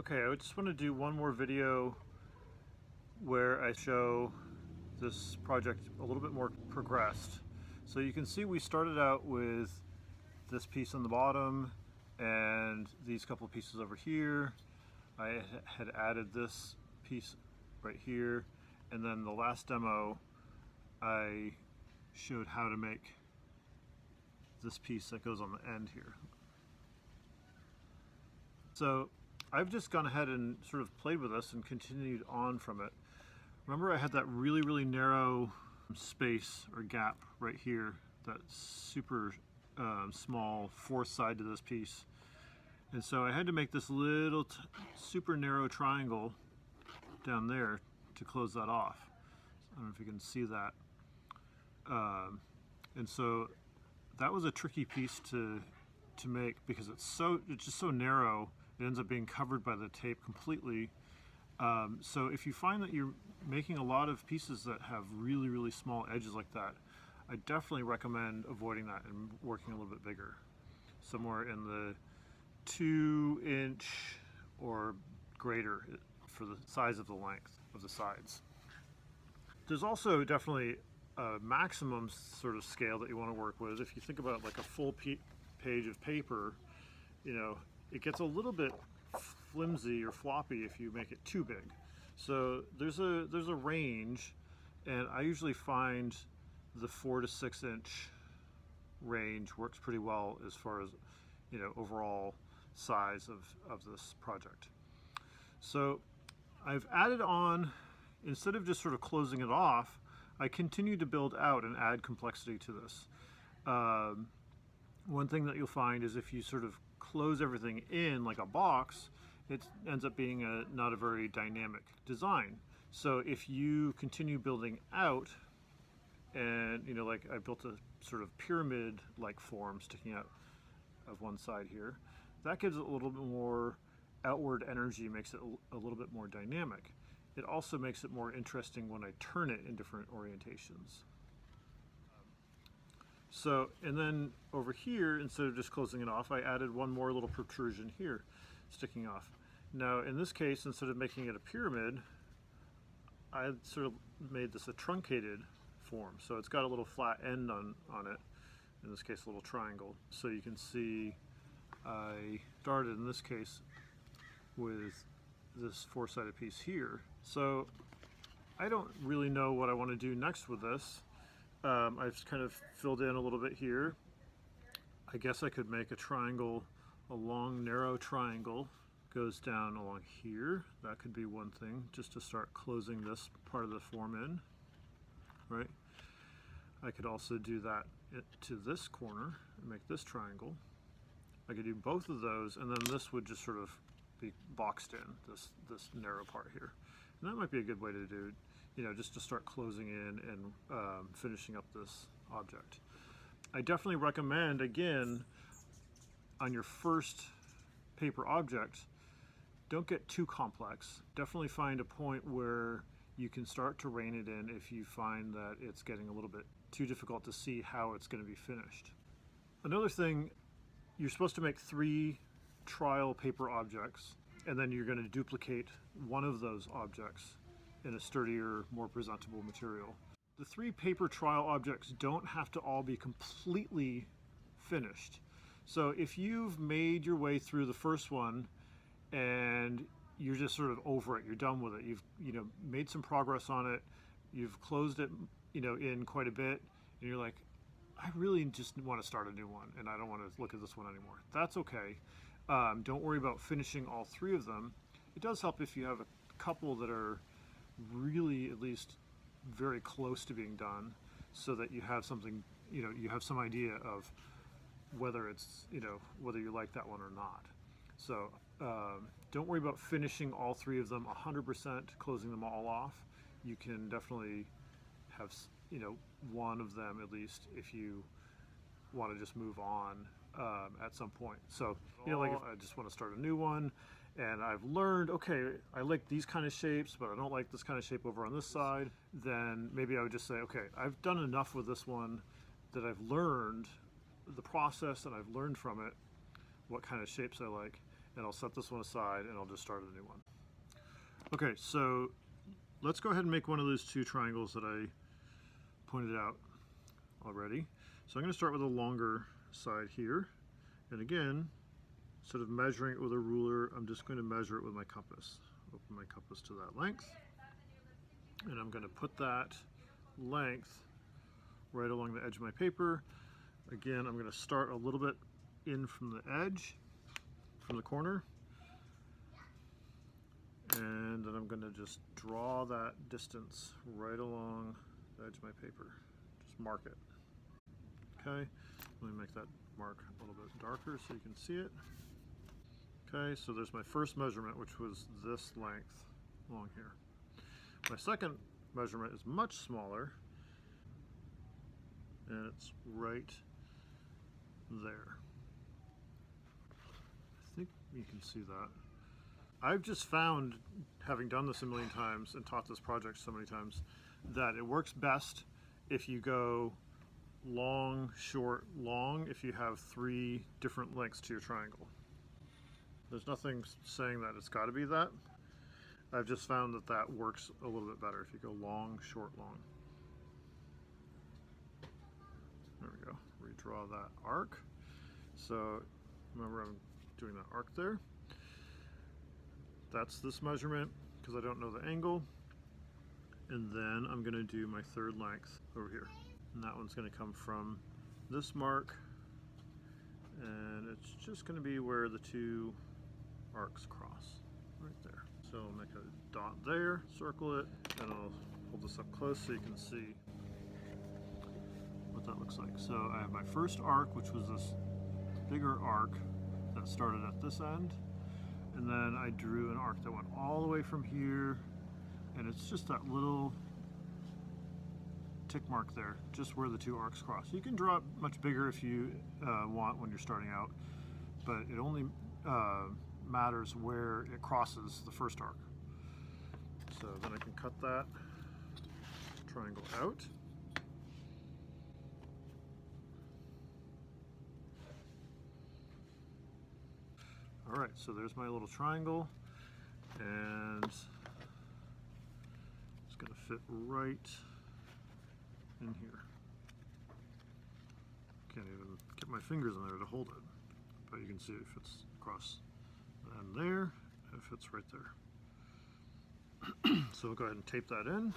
Okay, I just want to do one more video where I show this project a little bit more progressed. So you can see we started out with this piece on the bottom and these couple of pieces over here. I had added this piece right here, and then the last demo I showed how to make this piece that goes on the end here. So I've just gone ahead and sort of played with this and continued on from it. Remember, I had that really narrow space or gap right here, that super small fourth side to this piece. And so I had to make this little super narrow triangle down there to close that off. I don't know if you can see that. And so that was a tricky piece to make because it's just so narrow. It ends up being covered by the tape completely. So if you find that you're making a lot of pieces that have really small edges like that, I definitely recommend avoiding that and working a little bit bigger. Somewhere in the 2-inch or greater for the size of the length of the sides. There's also definitely a maximum sort of scale that you want to work with. If you think about like a full page of paper, you know, it gets a little bit flimsy or floppy if you make it too big. So there's a range, and I usually find the 4 to 6 inch range works pretty well as far as, you know, overall size of this project. So I've added on, instead of just sort of closing it off, I continue to build out and add complexity to this. One thing that you'll find is if you sort of close everything in like a box, it ends up being not a very dynamic design. So if you continue building out, and you know, like I built a sort of pyramid-like form sticking out of one side here, that gives it a little bit more outward energy, makes it a little bit more dynamic. It also makes it more interesting when I turn it in different orientations. So, and then over here, instead of just closing it off, I added one more little protrusion here, sticking off. Now, in this case, instead of making it a pyramid, I sort of made this a truncated form. So it's got a little flat end on it, in this case, a little triangle. So you can see I started, in this case, with this four-sided piece here. So I don't really know what I want to do next with this. I've kind of filled in a little bit here. I guess I could make a triangle, a long narrow triangle goes down along here. That could be one thing, just to start closing this part of the form in, right? I could also do that to this corner and make this triangle. I could do both of those, and then this would just sort of be boxed in, this narrow part here. And that might be a good way to do, you know, just to start closing in and finishing up this object. I definitely recommend, again, on your first paper object, don't get too complex. Definitely find a point where you can start to rein it in if you find that it's getting a little bit too difficult to see how it's going to be finished. Another thing, you're supposed to make 3 trial paper objects, and then you're going to duplicate one of those objects in a sturdier, more presentable material. The 3 paper trial objects don't have to all be completely finished. So if you've made your way through the first one and you're just sort of over it, you're done with it, you've made some progress on it, you've closed it in quite a bit, and you're like, I really just want to start a new one and I don't want to look at this one anymore. That's okay. Don't worry about finishing all 3 of them. It does help if you have a couple that are really at least very close to being done, so that you have something, you have some idea of whether it's, whether you like that one or not. So don't worry about finishing all 3 of them 100%, closing them all off. You can definitely have, one of them at least if you want to just move on at some point. So, like if I just want to start a new one and I've learned, okay, I like these kind of shapes, but I don't like this kind of shape over on this side, then maybe I would just say, okay, I've done enough with this one that I've learned the process and I've learned from it what kind of shapes I like. and I'll set this one aside and I'll just start a new one. Okay, so let's go ahead and make one of those two triangles that I pointed out already. So I'm going to start with a longer side here, and again, instead of measuring it with a ruler, I'm just going to measure it with my compass. Open my compass to that length, and I'm going to put that length right along the edge of my paper. Again, I'm going to start a little bit in from the edge, from the corner, and then I'm going to just draw that distance right along the edge of my paper. Just mark it. Okay, let me make that mark a little bit darker so you can see it. Okay, so there's my first measurement, which was this length along here. My second measurement is much smaller, and it's right there. I think you can see that. I've just found, having done this a million times and taught this project so many times, that it works best if you go long, short, long, if you have 3 different lengths to your triangle. There's nothing saying that it's got to be that. I've just found that that works a little bit better if you go long, short, long. There we go. Redraw that arc. So remember, I'm doing that arc there. That's this measurement because I don't know the angle. And then I'm going to do my third length over here. And that one's going to come from this mark. And it's just going to be where the 2 arcs cross, right there. So I'll make a dot there, circle it, and I'll hold this up close so you can see what that looks like. So I have my first arc, which was this bigger arc that started at this end, and then I drew an arc that went all the way from here, and it's just that little tick mark there, just where the 2 arcs cross. You can draw it much bigger if you want when you're starting out, but it only matters where it crosses the first arc. So then I can cut that triangle out. All right, so there's my little triangle, and it's going to fit right in here. Can't even get my fingers in there to hold it, but you can see it fits across the end there, and it fits right there. So we'll go ahead and tape that in.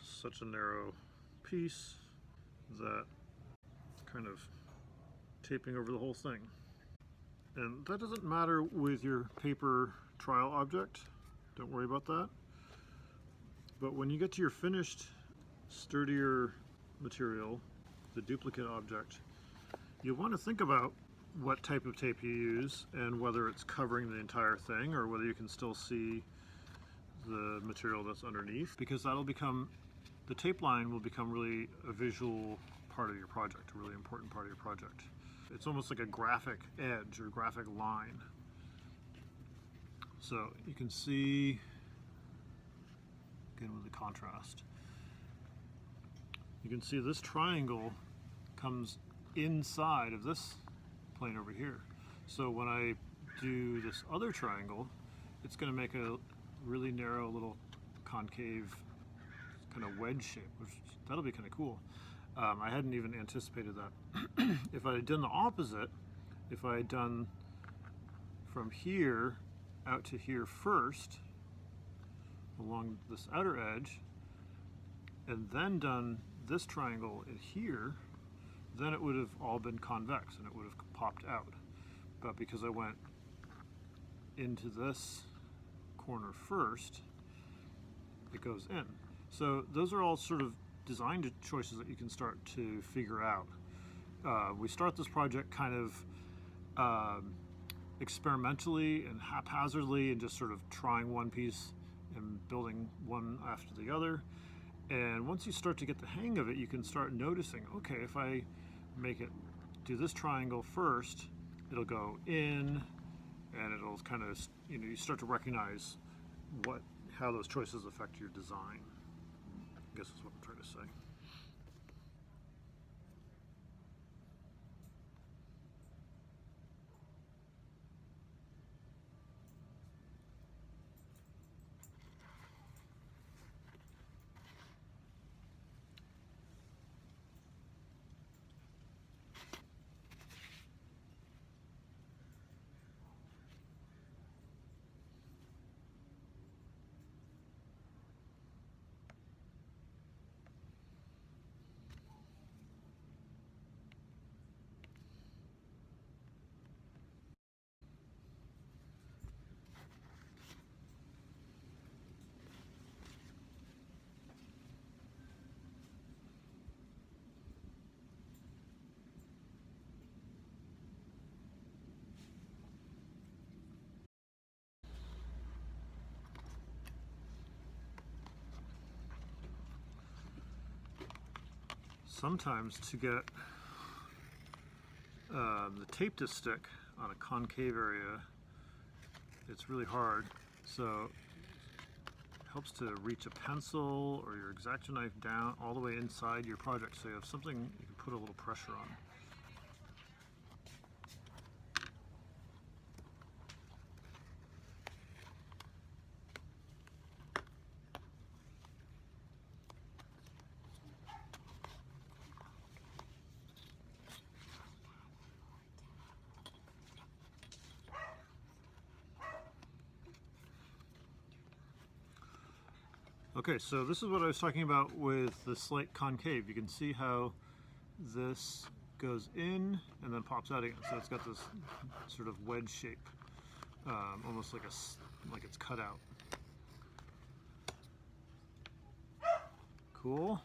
Such a narrow piece that kind of taping over the whole thing. And that doesn't matter with your paper trial object. Don't worry about that. But when you get to your finished, sturdier material, the duplicate object, you want to think about what type of tape you use and whether it's covering the entire thing or whether you can still see the material that's underneath, because that'll become, the tape line will become really a visual part of your project, a really important part of your project. It's almost like a graphic edge or graphic line. So you can see, again with the contrast, you can see this triangle comes inside of this plane over here. So when I do this other triangle, it's going to make a really narrow little concave kind of wedge shape, which that'll be kind of cool. I hadn't even anticipated that. If I had done the opposite, if I had done from here out to here first, along this outer edge, and then done this triangle in here, then it would have all been convex and it would have popped out. But because I went into this corner first, it goes in. So those are all sort of design choices that you can start to figure out. We start this project kind of experimentally and haphazardly and just sort of trying one piece and building one after the other. And once you start to get the hang of it, you can start noticing, okay, if I make it do this triangle first, it'll go in, and it'll kind of, you start to recognize how those choices affect your design. I guess is what I'm trying to say. sometimes to get the tape to stick on a concave area, it's really hard. So it helps to reach a pencil or your X-Acto knife down all the way inside your project so you have something you can put a little pressure on. Okay, so this is what I was talking about with the slight concave. You can see how this goes in and then pops out again. So it's got this sort of wedge shape, almost like it's cut out. Cool.